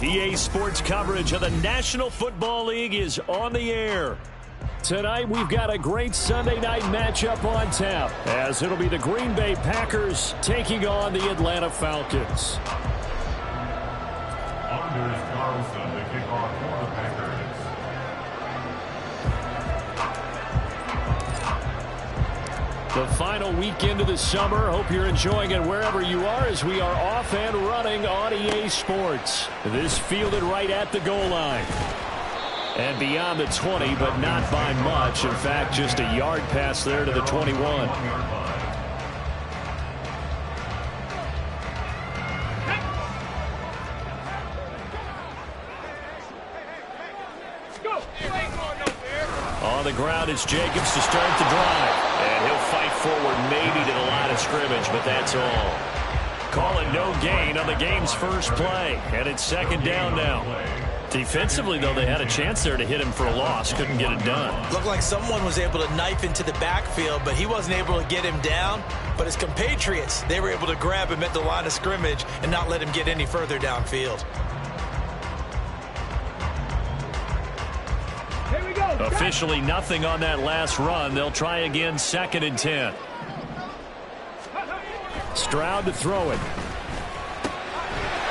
EA Sports coverage of the National Football League is on the air. Tonight, we've got a great Sunday night matchup on tap, as it'll be the Green Bay Packers taking on the Atlanta Falcons. Anders Carlson, the kickoff for the Packers. The final weekend of the summer. Hope you're enjoying it wherever you are, as we are off and running on EA Sports. This fielded right at the goal line. And beyond the 20, but not by much. In fact, just a yard pass there to the 21. On the ground, it's Jacobs to start the drive. And he'll fight forward maybe to the line of scrimmage, but that's all. Calling no gain on the game's first play. And it's second down now. Defensively, though, they had a chance there to hit him for a loss. Couldn't get it done. Looked like someone was able to knife into the backfield, but he wasn't able to get him down. But his compatriots, they were able to grab him at the line of scrimmage and not let him get any further downfield. Officially nothing on that last run. They'll try again, 2nd and 10. Stroud to throw it.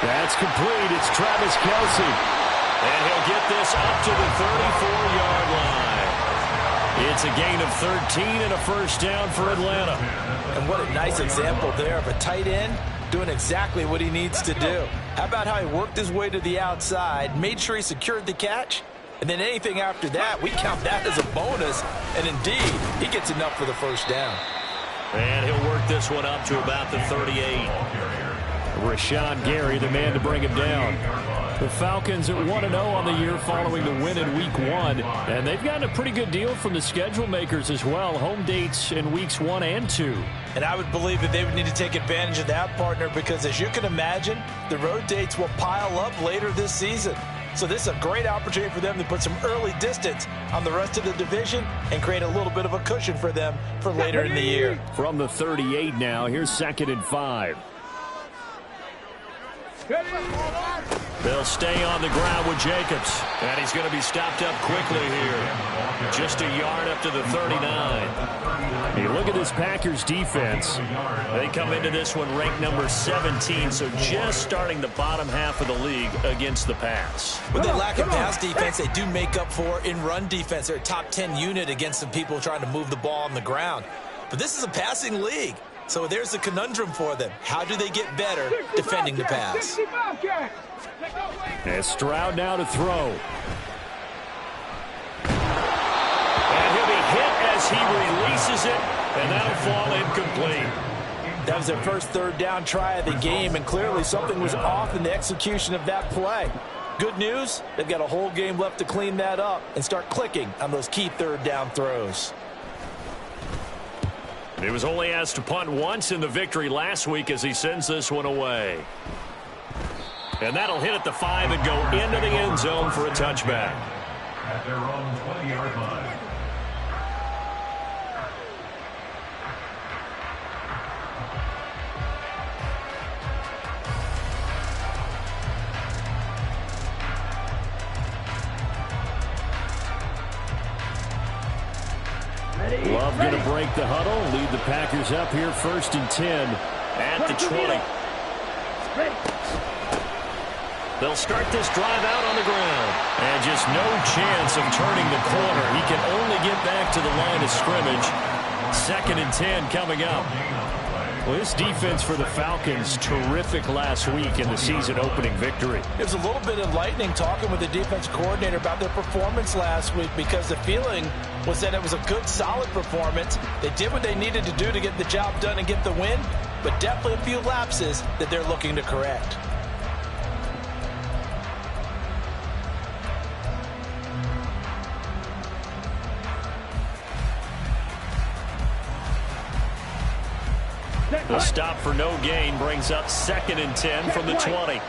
That's complete. It's Travis Kelce. And he'll get this up to the 34-yard line. It's a gain of 13 and a first down for Atlanta. And what a nice example there of a tight end doing exactly what he needs to do. How about how he worked his way to the outside, made sure he secured the catch, and then anything after that, we count that as a bonus. And indeed, he gets enough for the first down. And he'll work this one up to about the 38. Rashawn Gary, the man to bring him down. The Falcons at 1-0 on the year following the win in Week 1. And they've gotten a pretty good deal from the schedule makers as well. Home dates in Weeks 1 and 2. And I would believe that they would need to take advantage of that, partner, because as you can imagine, the road dates will pile up later this season. So this is a great opportunity for them to put some early distance on the rest of the division and create a little bit of a cushion for them for later in the year. From the 38 now, here's 2nd and 5. They'll stay on the ground with Jacobs. And he's going to be stopped up quickly here. Just a yard up to the 39. Hey, look at this Packers defense. They come into this one ranked number 17, so just starting the bottom half of the league against the pass. When they lack in pass defense, they do make up for in run defense. They're a top 10 unit against some people trying to move the ball on the ground. But this is a passing league. So there's the conundrum for them. How do they get better defending the pass? And Stroud now to throw. And he'll be hit as he releases it, and that'll fall incomplete. That was their first third down try of the game, and clearly something was off in the execution of that play. Good news, they've got a whole game left to clean that up and start clicking on those key third down throws. He was only asked to punt once in the victory last week as he sends this one away. And that'll hit at the 5 and go into the end zone for a touchback. At their own 20-yard line. Love going to break the huddle, lead the Packers up here 1st and 10 at the 20. They'll start this drive out on the ground. And just no chance of turning the corner. He can only get back to the line of scrimmage. 2nd and 10 coming up. Well, this defense for the Falcons, terrific last week in the season-opening victory. It was a little bit enlightening talking with the defense coordinator about their performance last week, because the feeling was that it was a good, solid performance. They did what they needed to do to get the job done and get the win, but definitely a few lapses that they're looking to correct. The stop for no gain brings up 2nd and 10 from the 20.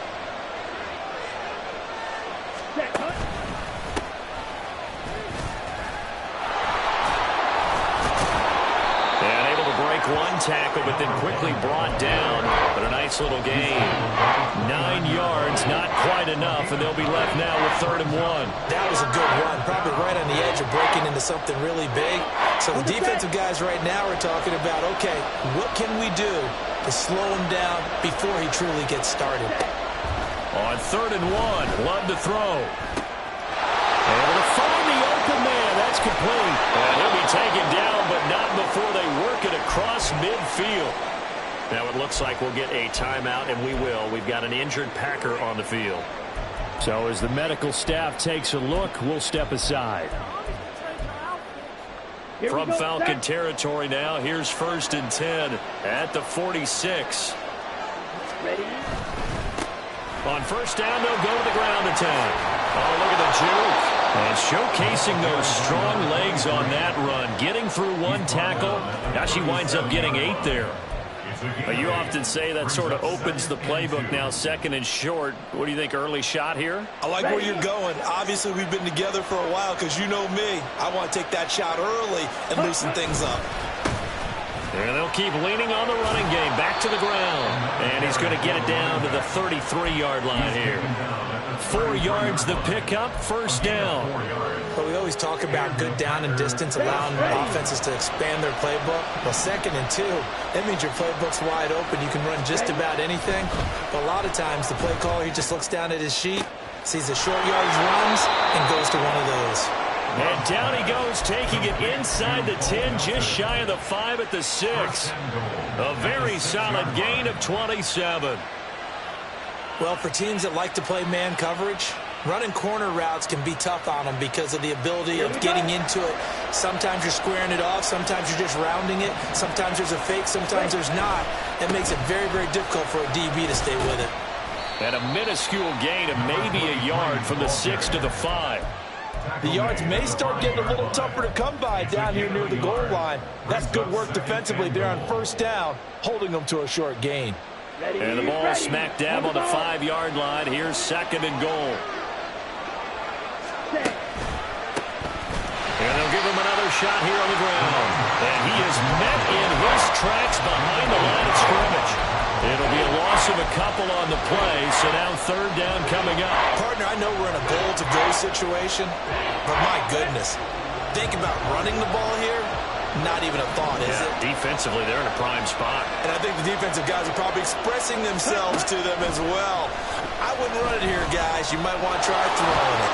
And able to break one tackle, but then quickly brought down. But a nice little gain. 9 yards, not quite enough, and they'll be left now with 3rd and 1. That was a good run, probably right on the edge of breaking into something really big. So the defensive guys right now are talking about, okay, what can we do to slow him down before he truly gets started? On 3rd and 1, Love to throw. Able to find the open man. That's complete. And he'll be taken down, but not before they work it across midfield. Now it looks like we'll get a timeout, and we will. We've got an injured Packer on the field. So as the medical staff takes a look, we'll step aside. From Falcon territory now, here's 1st and 10 at the 46. Ready? On 1st down, they'll go to the ground attack. Oh, look at the juke. And showcasing those strong legs on that run. Getting through 1 tackle. Now she winds up getting 8 there. You often say that sort of opens the playbook now, 2nd and short. What do you think, early shot here? I like where you're going. Obviously, we've been together for a while because you know me. I want to take that shot early and loosen things up. And they'll keep leaning on the running game. Back to the ground. And he's going to get it down to the 33-yard line here. 4 yards the pickup, 1st down. But we always talk about good down and distance, allowing offenses to expand their playbook. Well, 2nd and 2, that means your playbook's wide open. You can run just about anything. But a lot of times, the play caller, he just looks down at his sheet, sees the short yardage runs, and goes to one of those. And down he goes, taking it inside the 10, just shy of the 5 at the 6. A very solid gain of 27. Well, for teams that like to play man coverage, running corner routes can be tough on them because of the ability of getting into it. Sometimes you're squaring it off. Sometimes you're just rounding it. Sometimes there's a fake. Sometimes there's not. It makes it very, very difficult for a DB to stay with it. And a minuscule gain of maybe a yard from the 6 to the 5. The yards may start getting a little tougher to come by down here near the goal line. That's good work defensively there on 1st down, holding them to a short gain. And the ball smack dab on the 5-yard line. Here's 2nd and goal. And they'll give him another shot here on the ground. And he is met in his tracks behind the line of scrimmage. It'll be a loss of a couple on the play, so now 3rd down coming up. Partner, I know we're in a goal-to-go situation, but my goodness, think about running the ball here. Not even a thought, is it? Defensively, they're in a prime spot. And I think the defensive guys are probably expressing themselves to them as well. I wouldn't run it here, guys. You might want to try throwing it.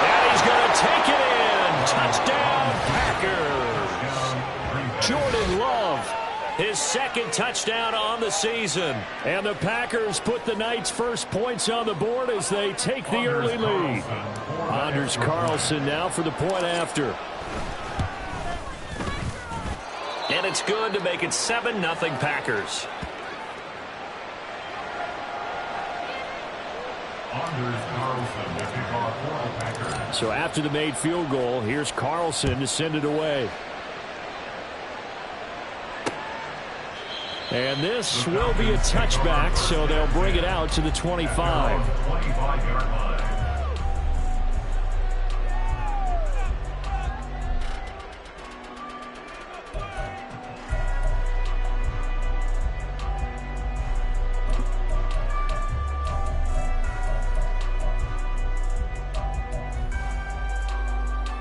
And he's going to take it in. Touchdown, Packers. Jordan Love, his 2nd touchdown on the season. And the Packers put the Knights' first points on the board as they take the early lead. Anders Carlson now for the point after. And it's good to make it 7-0 Packers. So after the made field goal, here's Carlson to send it away. And this will be a touchback, so they'll bring it out to the 25.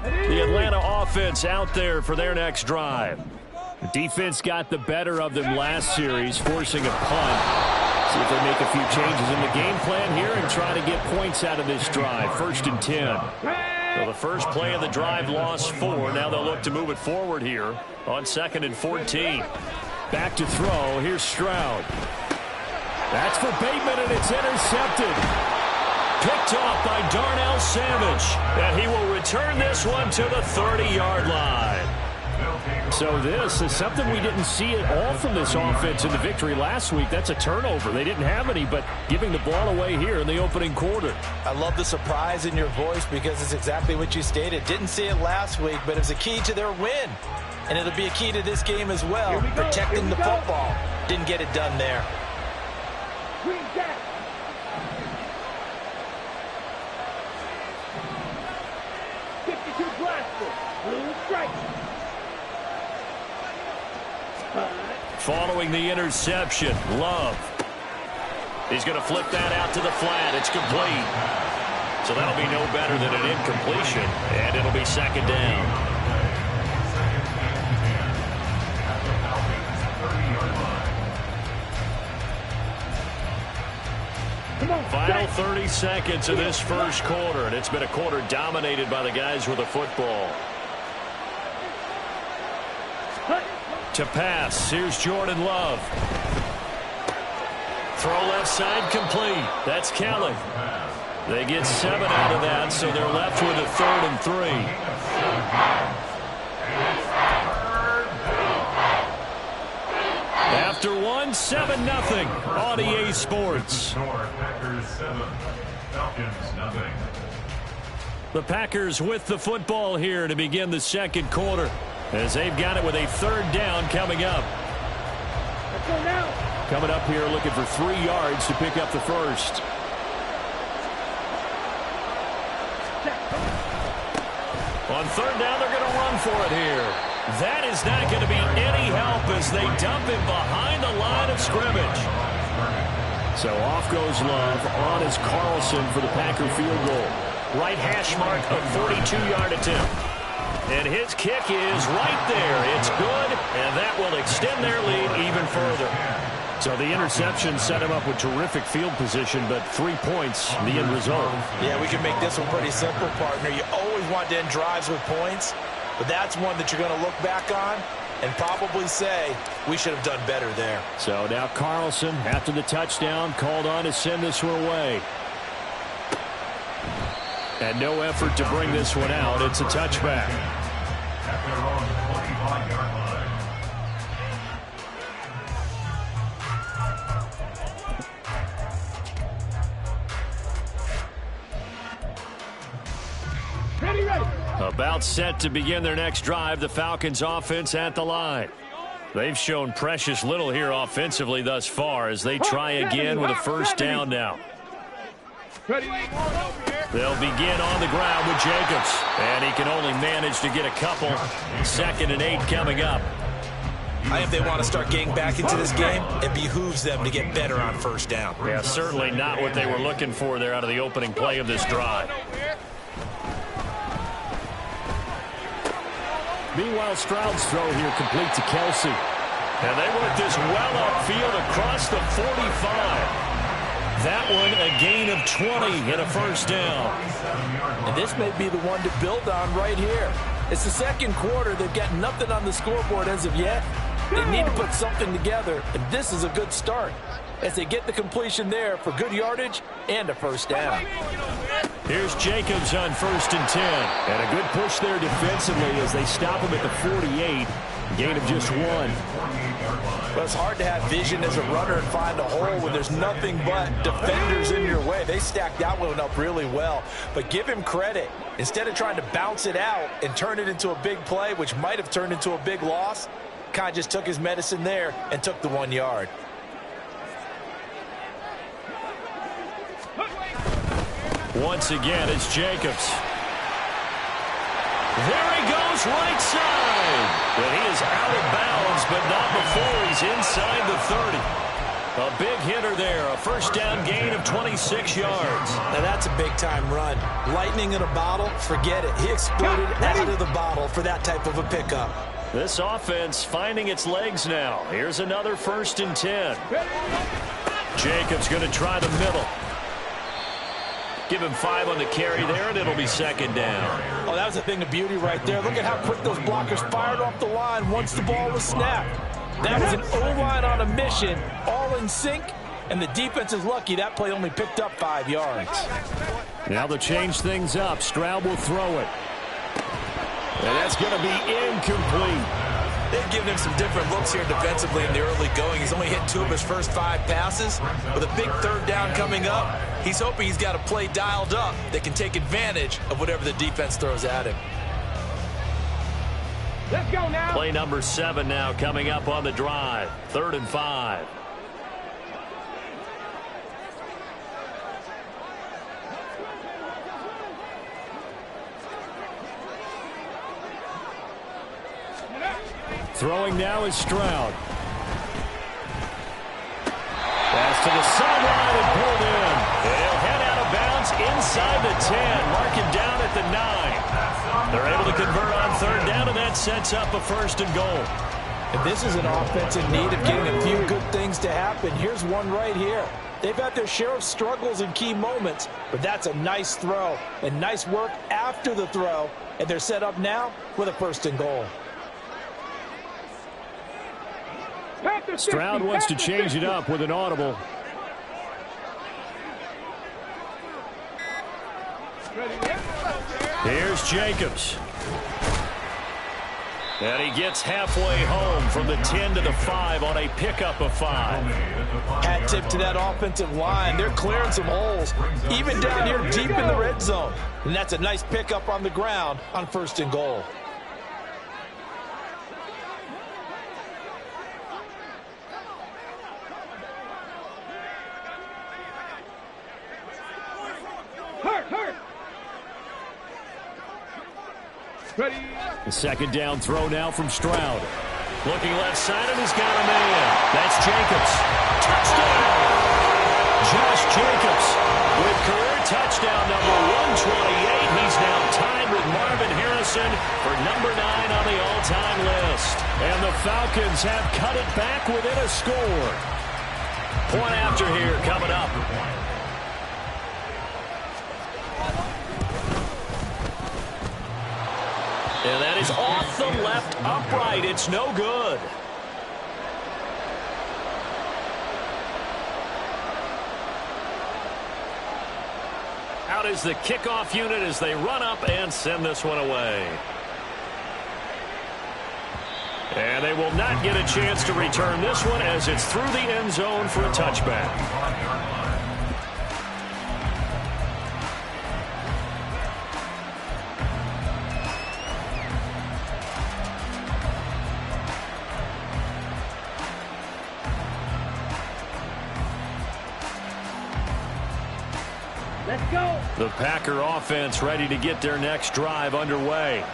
The Atlanta offense out there for their next drive. The defense got the better of them last series, forcing a punt. See if they make a few changes in the game plan here and try to get points out of this drive. 1st and 10. So the first play of the drive lost 4. Now they'll look to move it forward here on 2nd and 14. Back to throw. Here's Stroud. That's for Bateman, and it's intercepted. Picked off by Darnell Savage. And he will return this one to the 30-yard line. So this is something we didn't see at all from this offense in the victory last week. That's a turnover. They didn't have any, but giving the ball away here in the opening quarter. I love the surprise in your voice because it's exactly what you stated. Didn't see it last week, but it was a key to their win. And it'll be a key to this game as well, protecting the football. Didn't get it done there. Green jack. Blue strike. following the interception. Love. He's going to flip that out to the flat. It's complete. So that'll be no better than an incompletion, and it'll be second down. Final 30 seconds of this first quarter, and it's been a quarter dominated by the guys with the football. To pass, here's Jordan Love. Throw left side complete. That's Kelly. They get 7 out of that, so they're left with a 3rd and 3. After 1, 7-0 on EA Sports. Packers 7, Falcons 0. The Packers with the football here to begin the second quarter, as they've got it with a 3rd down coming up. Let's go now. Coming up here looking for 3 yards to pick up the first. On 3rd down, they're going to run for it here. That is not going to be any help as they dump him behind the line of scrimmage. So off goes Love. On is Carlson for the Packer field goal. Right hash mark, a 42-yard attempt. And his kick is right there. It's good, and that will extend their lead even further. So the interception set him up with terrific field position, but 3 points, the end result. Yeah, we can make this one pretty simple, partner. You always want to end drives with points, but that's one that you're going to look back on and probably say, we should have done better there. So now Carlson, after the touchdown, called on to send this one away. And no effort to bring this one out. It's a touchback. At their own 25-yard line. Ready, ready. About set to begin their next drive, the Falcons offense at the line. They've shown precious little here offensively thus far as they try again with a 1st down now. Ready. They'll begin on the ground with Jacobs, and he can only manage to get a couple. 2nd and 8 coming up. I think they want to start getting back into this game. It behooves them to get better on 1st down. Yeah, certainly not what they were looking for there out of the opening play of this drive. Meanwhile, Stroud's throw here complete to Kelsey. And they work this well upfield across the 45. That one a gain of 20 and a 1st down. And this may be the one to build on right here. It's the second quarter. They've got nothing on the scoreboard as of yet. They need to put something together, and this is a good start as they get the completion there for good yardage and a 1st down. Here's Jacobs on 1st and 10. And a good push there defensively as they stop him at the 48. Gain of just 1. But it's hard to have vision as a runner and find a hole when there's nothing but defenders in your way. They stacked that one up really well. But give him credit. Instead of trying to bounce it out and turn it into a big play, which might have turned into a big loss, kind of just took his medicine there and took the 1 yard. Once again, it's Jacobs. There he goes, right side. But he is out of bounds, but not before he's inside the 30. A big hitter there, a 1st down gain of 26 yards. Now that's a big-time run. Lightning in a bottle, forget it. He exploded out of the bottle for that type of a pickup. This offense finding its legs now. Here's another 1st and 10. Jacobs going to try the middle. Give him 5 on the carry there, and it'll be 2nd down. Oh, that was a thing of beauty right there. Look at how quick those blockers fired off the line once the ball was snapped. That was an O-line on a mission, all in sync, and the defense is lucky that play only picked up 5 yards. Now they'll change things up. Stroud will throw it. And that's going to be incomplete. They've given him some different looks here defensively in the early going. He's only hit 2 of his first 5 passes. With a big 3rd down coming up, he's hoping he's got a play dialed up that can take advantage of whatever the defense throws at him. Let's go now. Play number 7 now coming up on the drive. 3rd and 5. Throwing now is Stroud. to the sideline and pulled in. He'll head out of bounds inside the 10, marking down at the 9. They're able to convert on third down, and that sets up a first and goal. And this is an offense in need of getting a few good things to happen. Here's one right here. They've had their share of struggles in key moments, but that's a nice throw and nice work after the throw, and they're set up now with a first and goal. Stroud wants to change it up with an audible. Here's Jacobs. And he gets halfway home from the 10 to the 5 on a pickup of 5. Hat tip to that offensive line. They're clearing some holes, even down here deep in the red zone. And that's a nice pickup on the ground on first and goal. Ready. The second down throw now from Stroud. Looking left side, and he's got a man. That's Jacobs. Touchdown! Josh Jacobs with career touchdown number 128. He's now tied with Marvin Harrison for number 9 on the all-time list. And the Falcons have cut it back within a score. Point after here coming up. And that is off the left upright. It's no good. Out is the kickoff unit as they run up and send this one away. And they will not get a chance to return this one as it's through the end zone for a touchback. Let's go. The Packer offense ready to get their next drive underway.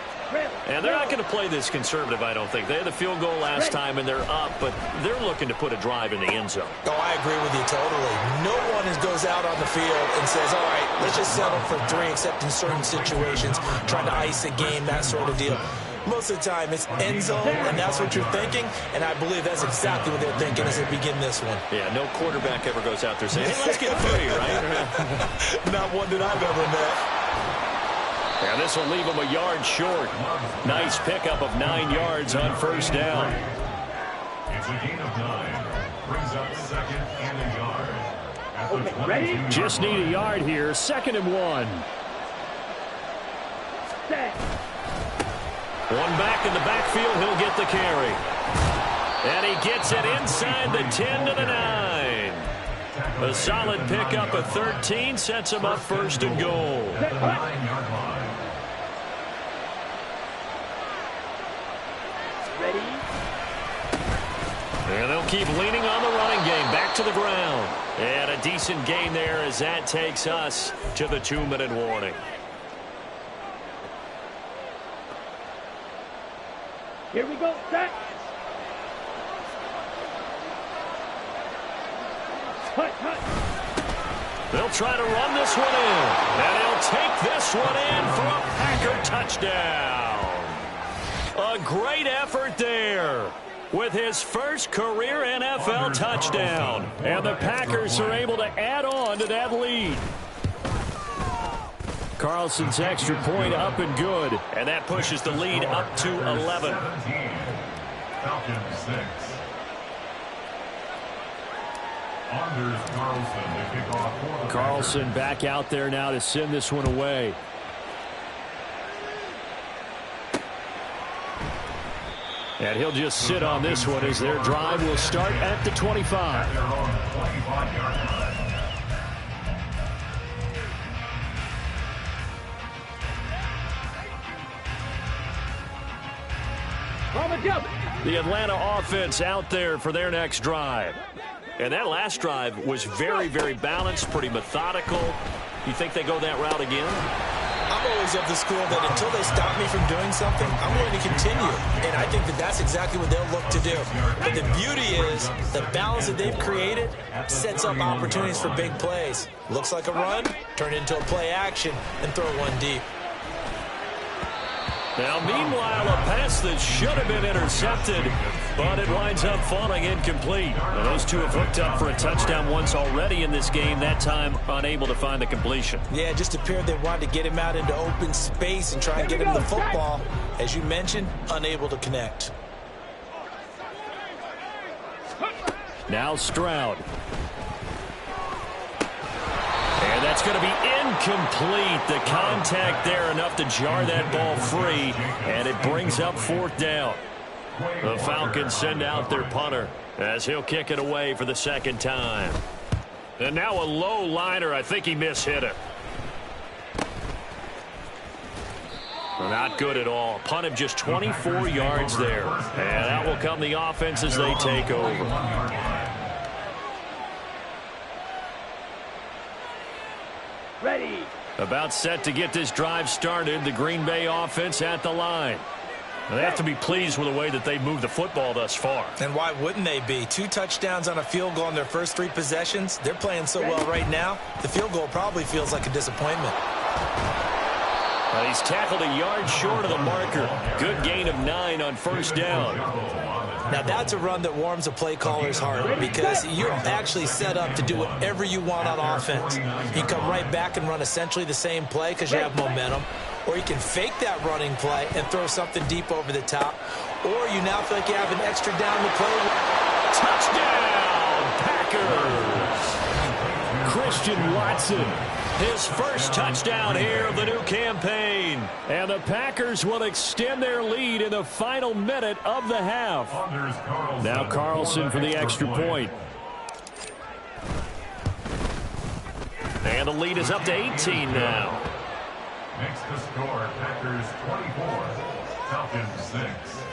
And they're not going to play this conservative, I don't think. They had the field goal last time, and they're up, but they're looking to put a drive in the end zone. Oh, I agree with you totally. No one goes out on the field and says, all right, let's just settle for 3, except in certain situations, trying to ice a game, that sort of deal. Most of the time, it's end zone, and that's what you're thinking, and I believe that's exactly what they're thinking as they begin this one. Yeah, no quarterback ever goes out there saying, hey, let's get 3, right? Not one that I've ever met. And this will leave him a yard short. Nice pickup of 9 yards on first down. It's a gain of 9. Brings up second and a yard. At the 22. Ready? Just need a yard here. 2nd and 1. Set. One back in the backfield. He'll get the carry. And he gets it inside the 10 to the 9. A solid pickup of 13 sets him up first and goal. 9-yard line. Ready. And they'll keep leaning on the running game. Back to the ground. And a decent gain there as that takes us to the 2-minute warning. Here we go. Set. They'll try to run this one in. And he'll take this one in for a Packer touchdown. A great effort there with his first career NFL touchdown. And the Packers are able to add on to that lead. Carlson's extra point up and good. And that pushes the lead up to 11. 17. Falcons 6. Anders Carlson to kick off for the Carlson Packers. back out there now to send this one away. And he'll just sit on this one as their drive will start at the 25. Their own 25-yard line. The Atlanta offense out there for their next drive. And that last drive was very, very balanced, pretty methodical. You think they go that route again? I'm always of the school that until they stop me from doing something, I'm going to continue. And I think that that's exactly what they'll look to do. But the beauty is the balance that they've created sets up opportunities for big plays. Looks like a run, turn it into a play action, and throw one deep. Now, meanwhile, a pass that should have been intercepted, but it winds up falling incomplete. Now, those two have hooked up for a touchdown once already in this game, that time unable to find the completion. Yeah, it just appeared they wanted to get him out into open space and try and get him the football. As you mentioned, unable to connect. Now Stroud. And that's going to be incomplete. The contact there enough to jar that ball free, and it brings up 4th down. The Falcons send out their punter as he'll kick it away for the 2nd time. And now a low liner. I think he mishit it. Not good at all. Punt of just 24 yards there. And that will come the offense as they take over. Ready. About set to get this drive started. The Green Bay offense at the line. They have to be pleased with the way that they moved the football thus far. And why wouldn't they be? 2 touchdowns on a field goal in their first 3 possessions. They're playing so well right now, the field goal probably feels like a disappointment. He's tackled a yard short of the marker. Good gain of 9 on 1st down. Now that's a run that warms a play caller's heart because you're actually set up to do whatever you want on offense. You come right back and run essentially the same play because you have momentum, or you can fake that running play and throw something deep over the top, or you now feel like you have an extra down to play. Touchdown, Packers! Christian Watson. His first touchdown here of the new campaign. And the Packers will extend their lead in the final minute of the half. Now Carlson for the extra point. And the lead is up to 18 now. Next to score, Packers 24, Falcons 6.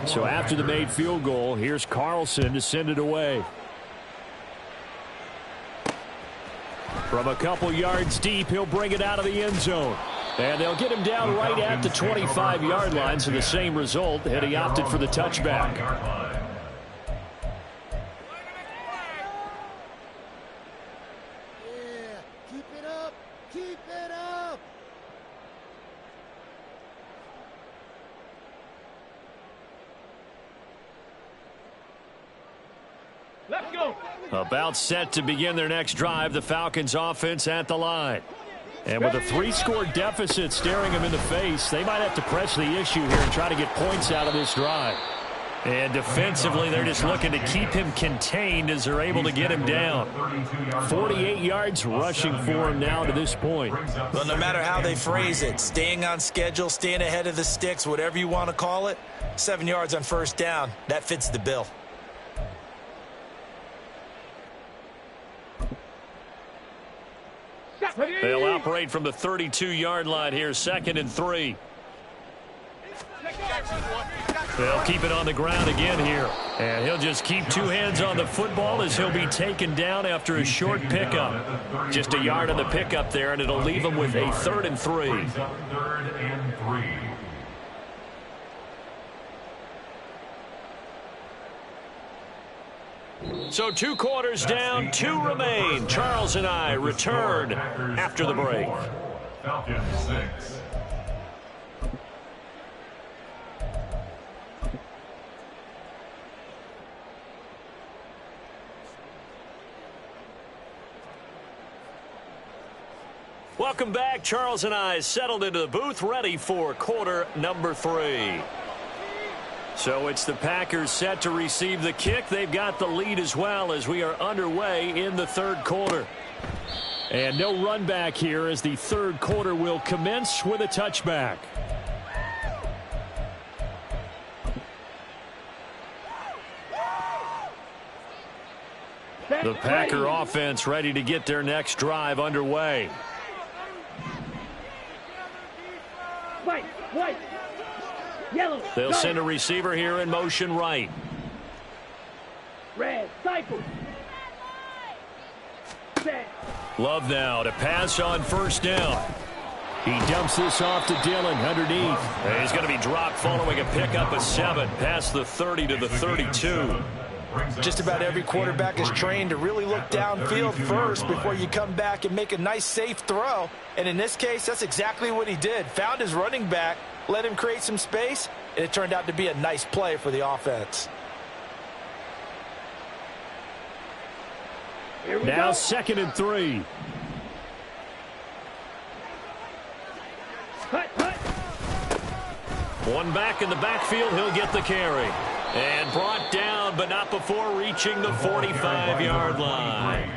So after the made field goal, here's Carlson to send it away. From a couple yards deep, he'll bring it out of the end zone. And they'll get him down right at the 25-yard line, so the same result, and he opted for the touchback. Let's go. About set to begin their next drive, the Falcons offense at the line. And with a 3-score deficit staring them in the face, they might have to press the issue here and try to get points out of this drive. And defensively, they're just looking to keep him contained as they're able to get him down. 48 yards rushing for him now to this point. Well, no matter how they phrase it, staying on schedule, staying ahead of the sticks, whatever you want to call it, 7 yards on 1st down, that fits the bill. They'll operate from the 32-yard line here, 2nd and 3. They'll keep it on the ground again here. And he'll just keep 2 hands on the football as he'll be taken down after a short pickup. Just a yard on the pickup there, and it'll leave him with a 3rd and 3. 3rd and 3. So 2 quarters down, 2 remain. Charles and I return after the break. Falcons 6. Welcome back. Charles and I settled into the booth, ready for quarter number 3. So it's the Packers set to receive the kick. They've got the lead as well as we are underway in the 3rd quarter. And no run back here as the 3rd quarter will commence with a touchback. The Packer offense ready to get their next drive underway. Yellow. They'll go. send a receiver here in motion right. Red. Cycle. Set. Love now to pass on first down. He dumps this off to Dillon underneath. And he's going to be dropped following a pickup of 7 past the 30 to the 32. Just about every quarterback is trained to really look downfield first before you come back and make a nice, safe throw. And in this case, that's exactly what he did. Found his running back, let him create some space, and it turned out to be a nice play for the offense. Now 2nd and 3. Cut, cut. One back in the backfield, he'll get the carry. And brought down, but not before reaching the 45-yard line.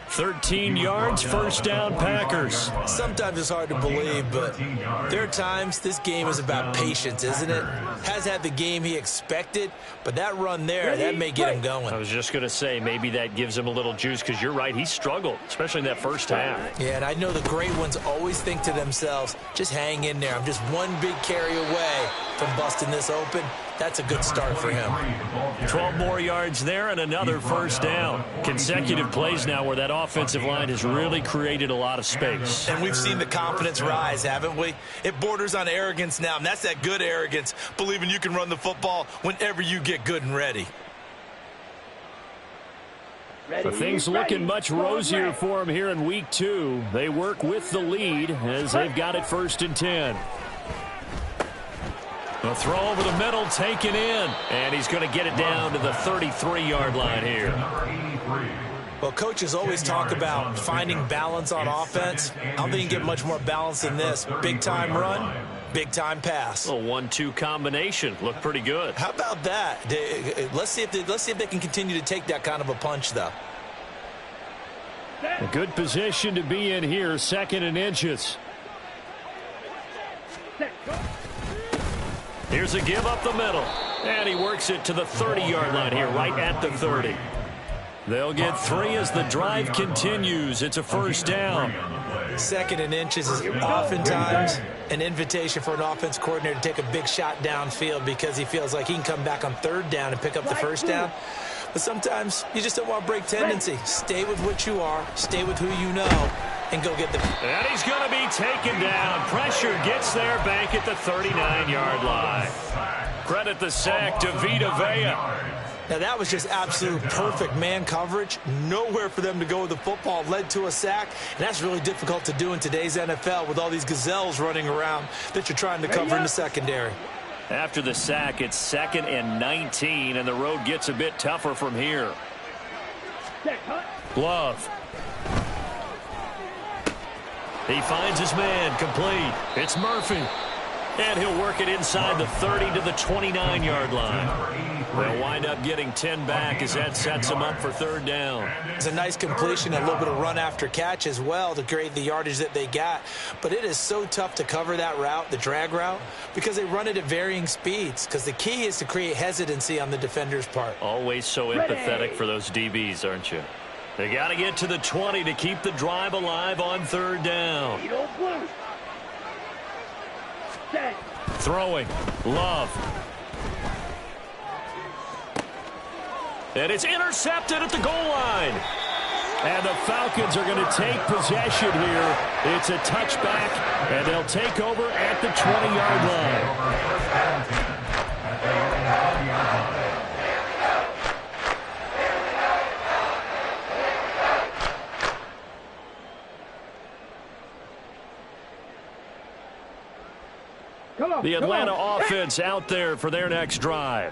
13 yards, first down, Packers. Sometimes it's hard to believe, but there are times this game is about patience, isn't it? Has had the game he expected, but that run there, that may get him going. I was just going to say, maybe that gives him a little juice, because you're right, he struggled, especially in that first half. Yeah, and I know the great ones always think to themselves, just hang in there. I'm just one big carry away from busting this open. That's a good start for him. 12 more yards there and another first down. Consecutive plays now where that offensive line has really created a lot of space. And we've seen the confidence rise, haven't we? It borders on arrogance now, and that's that good arrogance, believing you can run the football whenever you get good and ready. But things looking much rosier for him here in week 2. They work with the lead as they've got it 1st and 10. A throw over the middle, taken in. And he's going to get it down to the 33-yard line here. Well, coaches always talk about finding balance on offense. I don't think you can get much more balance than this. Big-time run, big-time pass. A 1-2 combination. Looked pretty good. How about that? Let's see if they can continue to take that kind of a punch, though. A good position to be in here, 2nd and inches. Here's a give up the middle. And he works it to the 30-yard line here, right at the 30. They'll get 3 as the drive continues. It's a first down. 2nd and inches is oftentimes an invitation for an offense coordinator to take a big shot downfield because he feels like he can come back on 3rd down and pick up the first down. But sometimes you just don't want to break tendency. Stay with what you are, stay with who you know, and go get the... And he's going to be taken down. Pressure gets there back at the 39-yard line. Credit the sack to Vita Vea. Now, that was just absolute perfect man coverage. Nowhere for them to go with the football. Led to a sack, and that's really difficult to do in today's NFL with all these gazelles running around that you're trying to cover in the secondary. After the sack, it's 2nd and 19, and the road gets a bit tougher from here. Glove. He finds his man, complete. It's Murphy. And he'll work it inside the 30 to the 29-yard line. They'll wind up getting 10 back as that sets them up for 3rd down. It's a nice completion, a little bit of run after catch as well to create the yardage that they got. But it is so tough to cover that route, the drag route, because they run it at varying speeds. Because the key is to create hesitancy on the defender's part. Always so empathetic for those DBs, aren't you? They got to get to the 20 to keep the drive alive on 3rd down. Throwing. Love. And it's intercepted at the goal line. And the Falcons are going to take possession here. It's a touchback, and they'll take over at the 20-yard line. The Atlanta offense out there for their next drive.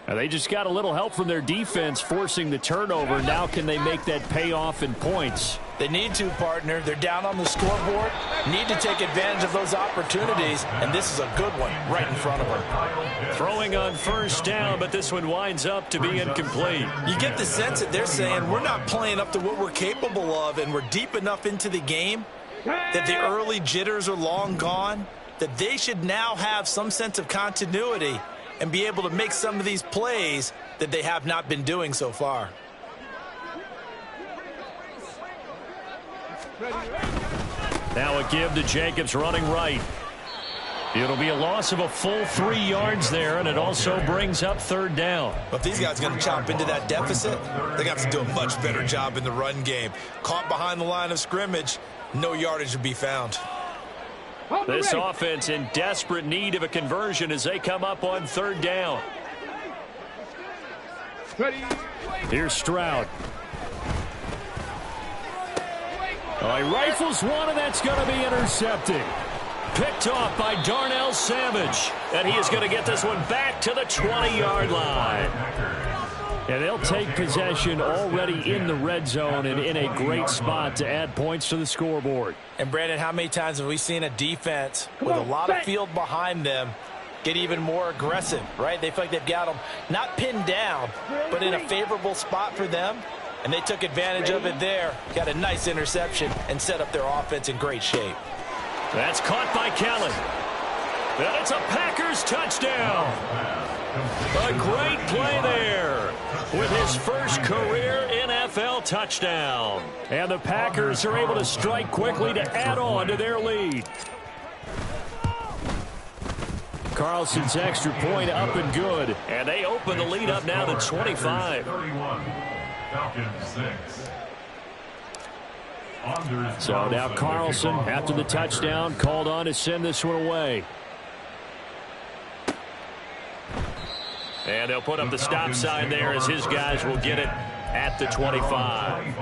And they just got a little help from their defense forcing the turnover. Now can they make that pay off in points? They need to, partner. They're down on the scoreboard. Need to take advantage of those opportunities. And this is a good one right in front of them. Throwing on 1st down, but this one winds up to be incomplete. You get the sense that they're saying we're not playing up to what we're capable of, and we're deep enough into the game that the early jitters are long gone, that they should now have some sense of continuity and be able to make some of these plays that they have not been doing so far. Now a give to Jacobs running right. It'll be a loss of a full 3 yards there, and it also brings up third down. But if these guys are going to chop into that deficit, they got to do a much better job in the run game. Caught behind the line of scrimmage, no yardage to be found. This offense in desperate need of a conversion as they come up on third down. Here's Stroud. Oh, he rifles one, and that's going to be intercepted. Picked off by Darnell Savage. And he is going to get this one back to the 20-yard line. And they'll take possession already in the red zone and in a great spot to add points to the scoreboard. And, Brandon, how many times have we seen a defense with a lot of field behind them get even more aggressive, right? They feel like they've got them not pinned down, but in a favorable spot for them. And they took advantage of it there. Got a nice interception and set up their offense in great shape. That's caught by Kelly. And it's a Packers touchdown. A great play there with his first career NFL touchdown. And the Packers are able to strike quickly to add on to their lead. Carlson's extra point up and good. And they open the lead up now to 25. 31, Falcons 6. So now Carlson, after the touchdown, called on to send this one away. And they'll put up the stop sign there as his guys will get it at the 25.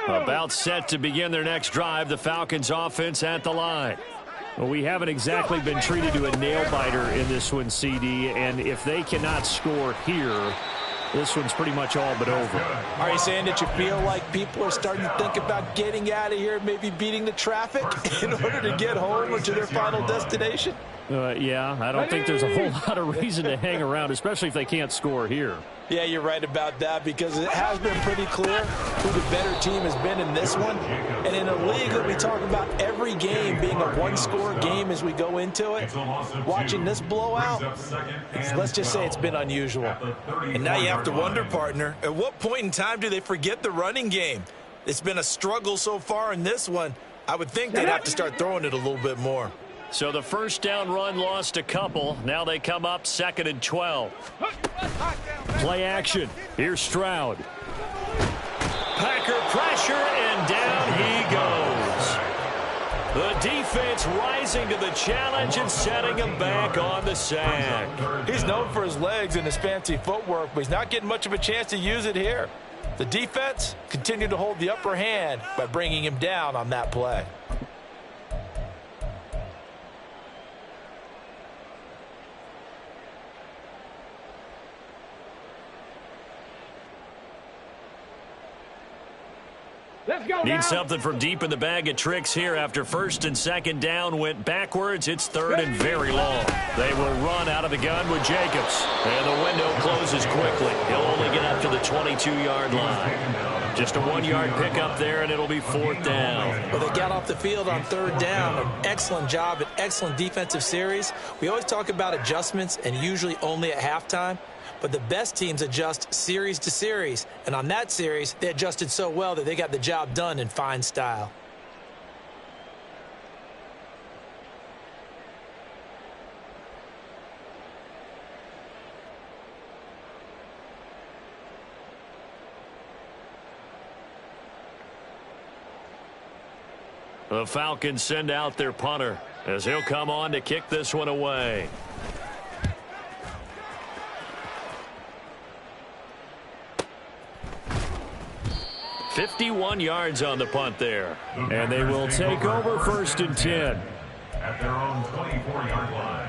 About set to begin their next drive, the Falcons offense at the line. Well, we haven't exactly been treated to a nail-biter in this one, CD, and if they cannot score here, this one's pretty much all but over. Are you saying that you feel like people are starting to think about getting out of here, maybe beating the traffic in order to get home or to their final destination? Yeah, I don't think there's a whole lot of reason to hang around, especially if they can't score here. Yeah, you're right about that because it has been pretty clear who the better team has been in this one. And in a league that we talk about every game being a one-score game as we go into it, watching this blowout, let's just say it's been unusual. And now you have to wonder, partner, at what point in time do they forget the running game? It's been a struggle so far in this one. I would think they'd have to start throwing it a little bit more. So the first down run lost a couple. Now they come up 2nd and 12. Play action. Here's Stroud. Packer pressure, and down he goes. The defense rising to the challenge and setting him back on the sack. He's known for his legs and his fancy footwork, but he's not getting much of a chance to use it here. The defense continued to hold the upper hand by bringing him down on that play. Need something from deep in the bag of tricks here after 1st and 2nd down went backwards. It's 3rd and very long. They will run out of the gun with Jacobs. And the window closes quickly. He'll only get up to the 22-yard line. Just a 1-yard pickup there, and it'll be 4th down. Well, they got off the field on 3rd down. An excellent job, an excellent defensive series. We always talk about adjustments and usually only at halftime. But the best teams adjust series to series. And on that series, they adjusted so well that they got the job done in fine style. The Falcons send out their punter as he'll come on to kick this one away. .51 yards on the punt there. And they will take over 1st and 10. At their own 24-yard line.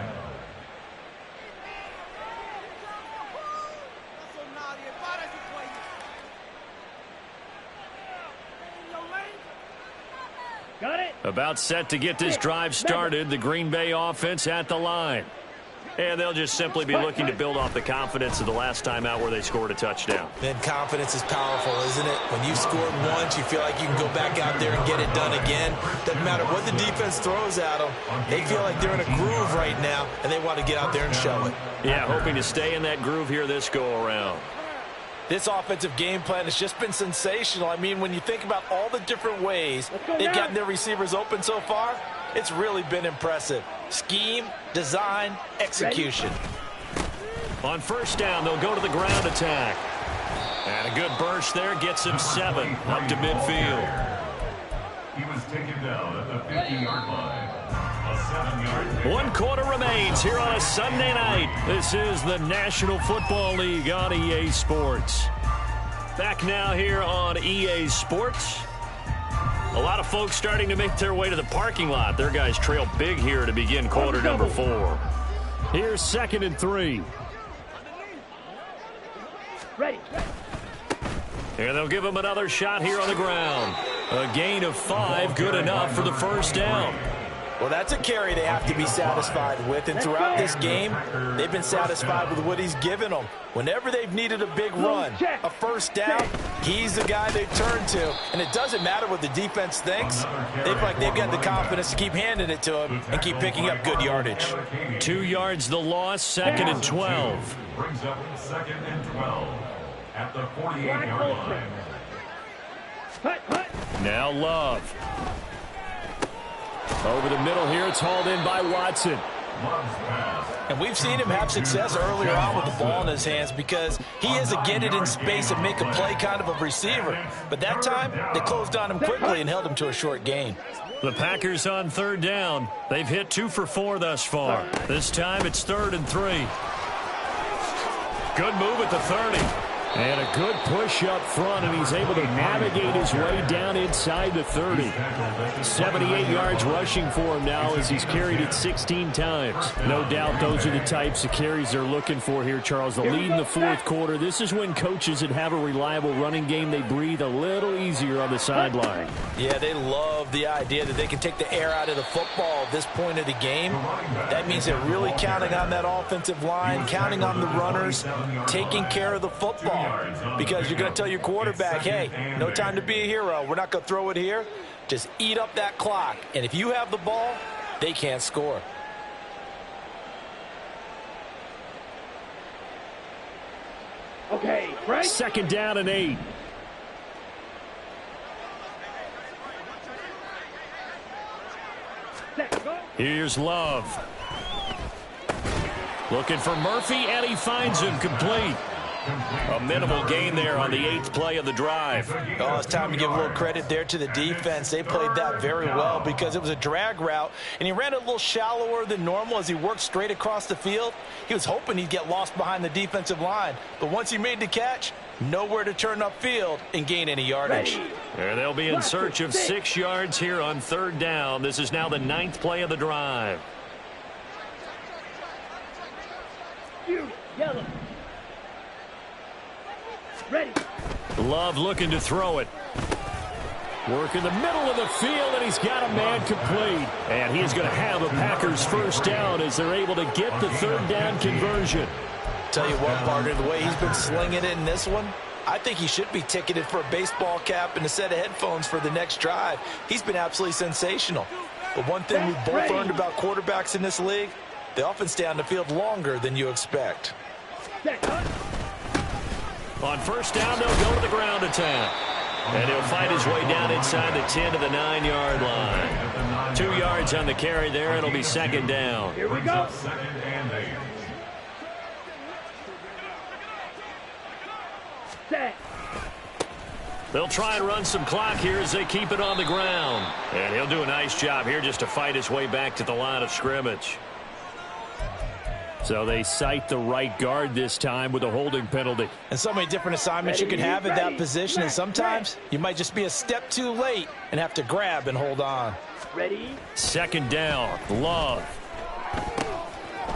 About set to get this drive started. The Green Bay offense at the line. And they'll just simply be looking to build off the confidence of the last time out where they scored a touchdown. Then confidence is powerful, isn't it? When you've scored once, you feel like you can go back out there and get it done again. Doesn't matter what the defense throws at them. They feel like they're in a groove right now, and they want to get out there and show it. Yeah, hoping to stay in that groove here this go-around. This offensive game plan has just been sensational. I mean, when you think about all the different ways they've gotten their receivers open so far, it's really been impressive. Scheme, design, execution. On first down, they'll go to the ground attack. And a good burst there gets him 7 up to midfield. He was taken down at the 50-yard line. A 7-yard. 1 quarter remains here on a Sunday night. This is the National Football League on EA Sports. Back now here on EA Sports. A lot of folks starting to make their way to the parking lot. Their guys trail big here to begin quarter number 4. Here's 2nd and 3. Ready. And they'll give him another shot here on the ground. A gain of 5, good enough for the first down. Well, that's a carry they have to be satisfied with, and throughout this game, they've been satisfied with what he's given them. Whenever they've needed a big run, a first down, he's the guy they turn to. And it doesn't matter what the defense thinks. They feel like they've got the confidence to keep handing it to him and keep picking up good yardage. 2 yards the loss, 2nd and 12. Brings up 2nd and 12 at the 48-yard line. Now Love. Over the middle here, it's hauled in by Watson. And we've seen him have success earlier on with the ball in his hands because he is a get it in space and make a play kind of a receiver. But that time, they closed on him quickly and held him to a short gain. The Packers on 3rd down. They've hit 2 for 4 thus far. This time it's 3rd and 3. Good move at the 30. And a good push up front, and he's able to navigate his way down inside the 30. 78 yards rushing for him now as he's carried it 16 times. No doubt those are the types of carries they're looking for here, Charles. The lead in the 4th quarter. This is when coaches that have a reliable running game, they breathe a little easier on the sideline. Yeah, they love the idea that they can take the air out of the football at this point of the game. That means they're really counting on that offensive line, counting on the runners, taking care of the football. Because you're going to tell your quarterback, hey, no time to be a hero. We're not going to throw it here. Just eat up that clock. And if you have the ball, they can't score. Okay, Frank. 2nd down and 8. Here's Love. Looking for Murphy, and he finds him complete. A minimal gain there on the 8th play of the drive. Oh, it's time to give a little credit there to the defense. They played that very well because it was a drag route, and he ran a little shallower than normal as he worked straight across the field. He was hoping he'd get lost behind the defensive line, but once he made the catch, nowhere to turn upfield and gain any yardage. There they'll be in search of 6 yards here on 3rd down. This is now the 9th play of the drive. Yellow. Ready. Love looking to throw it. Work in the middle of the field, and he's got a man complete. And he's going to have a Packers first down as they're able to get the 3rd down conversion. Tell you what, partner, the way he's been slinging it in this one, I think he should be ticketed for a baseball cap and a set of headphones for the next drive. He's been absolutely sensational. But one thing we've both learned about quarterbacks in this league, they often stay on the field longer than you expect. On first down, they'll go to the ground attack. And he'll fight his way down inside the 10 to the 9-yard line. 2 yards on the carry there. It'll be 2nd down. Here we go. 2nd and 8. Set. They'll try and run some clock here as they keep it on the ground. And he'll do a nice job here just to fight his way back to the line of scrimmage. So they cite the right guard this time with a holding penalty. And so many different assignments you can have at that position, and sometimes you might just be a step too late and have to grab and hold on. Ready. 2nd down, Love.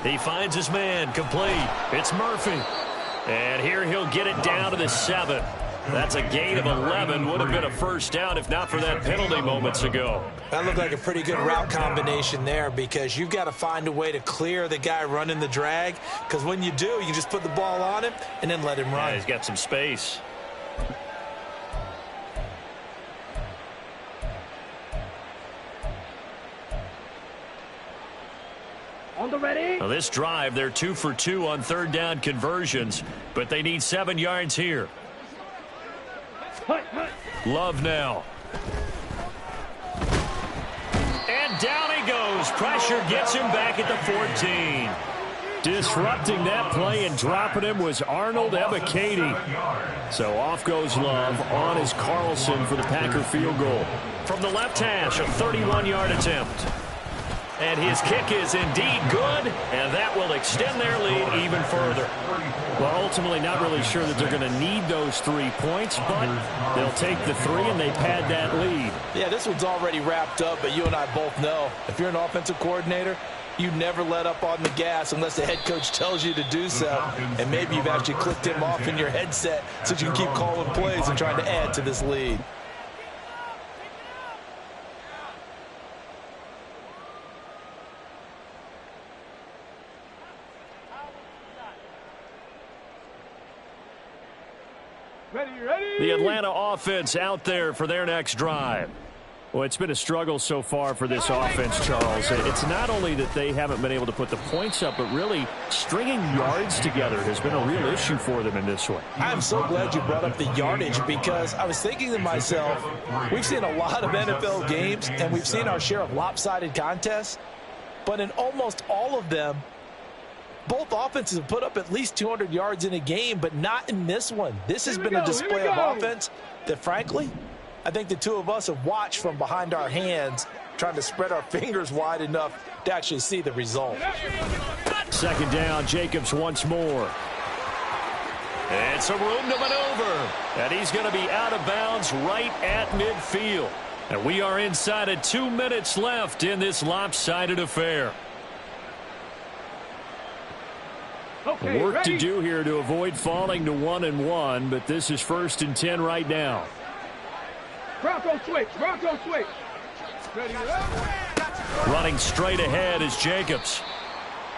He finds his man complete. It's Murphy. And here he'll get it down to the 7. That's a gain of 11. Would have been a first down if not for that penalty moments ago. That looked like a pretty good route combination there, because you've got to find a way to clear the guy running the drag, because when you do, you just put the ball on him and then let him run. Yeah, he's got some space. On the ready. Now this drive, they're 2 for 2 on third down conversions, but they need 7 yards here. Love now. And down he goes. Pressure gets him back at the 14. Disrupting that play and dropping him was Arnold Ebiketie. So off goes Love. On is Carlson for the Packer field goal. From the left hash, a 31-yard attempt. And his kick is indeed good, and that will extend their lead even further. Well, ultimately not really sure that they're going to need those 3 points, but they'll take the 3 and they pad that lead. Yeah, this one's already wrapped up, but you and I both know if you're an offensive coordinator, you never let up on the gas unless the head coach tells you to do so. And maybe you've actually clicked him off in your headset so you can keep calling plays and trying to add to this lead. The Atlanta offense out there for their next drive. Well, it's been a struggle so far for this offense, Charles. It's not only that they haven't been able to put the points up, but really stringing yards together has been a real issue for them in this one. I'm so glad you brought up the yardage, because I was thinking to myself, we've seen a lot of NFL games, and we've seen our share of lopsided contests, but in almost all of them, both offenses have put up at least 200 yards in a game, but not in this one. This has been a display of offense that, frankly, I think the two of us have watched from behind our hands, trying to spread our fingers wide enough to actually see the result. Second down, Jacobs once more. And some room to maneuver. And he's going to be out of bounds right at midfield. And we are inside of 2 minutes left in this lopsided affair. Okay, Work ready. to do here to avoid falling to 1-1, but this is 1st and 10 right now. Bronco switch. Bronco switch. Ready. Running straight ahead is Jacobs.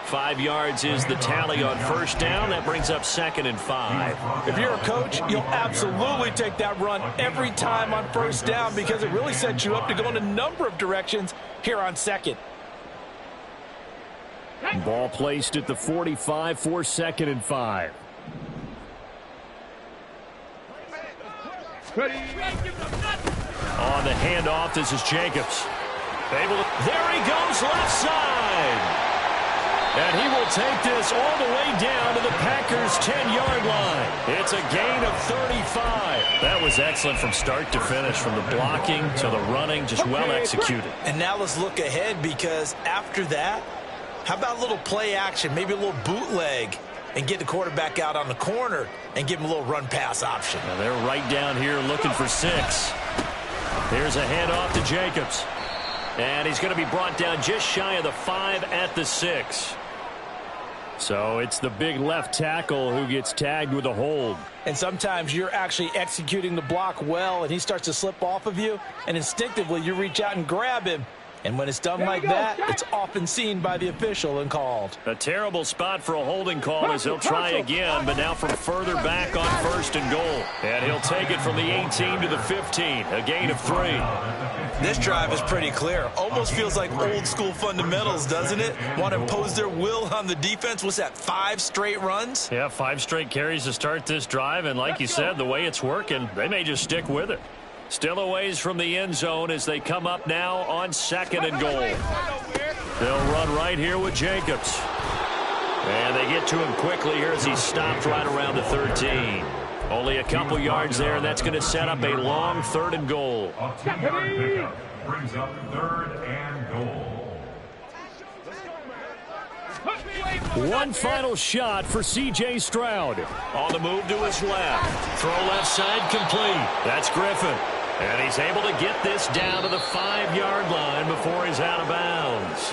5 yards is the tally on first down. That brings up 2nd and 5. If you're a coach, you'll absolutely take that run every time on first down, because it really sets you up to go in a number of directions here on 2nd. Ball placed at the 45 for 2nd and 5. Ready. On the handoff, this is Jacobs. There he goes, left side. And he will take this all the way down to the Packers' 10-yard line. It's a gain of 35. That was excellent from start to finish, from the blocking to the running, just well executed. And now let's look ahead, because after that, how about a little play action, maybe a little bootleg, and get the quarterback out on the corner and give him a little run-pass option. Now they're right down here looking for 6. Here's a handoff to Jacobs. And he's going to be brought down just shy of the 5 at the 6. So it's the big left tackle who gets tagged with a hold. And sometimes you're actually executing the block well, and he starts to slip off of you, and instinctively you reach out and grab him. And when it's done like that, it's often seen by the official and called. A terrible spot for a holding call as he'll try again, but now from further back on 1st and goal. And he'll take it from the 18 to the 15, a gain of 3. This drive is pretty clear. Almost feels like old school fundamentals, doesn't it? Want to impose their will on the defense. What's that, 5 straight runs? Yeah, 5 straight carries to start this drive, and like you said, the way it's working, they may just stick with it. Still a ways from the end zone as they come up now on 2nd and goal. They'll run right here with Jacobs. And they get to him quickly here as he stopped right around the 13. Only a couple yards there, and that's going to set up a long 3rd and goal. A 10-yard pickup brings up 3rd and goal. One final shot for C.J. Stroud. On the move to his left. Throw left side complete. That's Griffin. And he's able to get this down to the 5-yard line before he's out of bounds.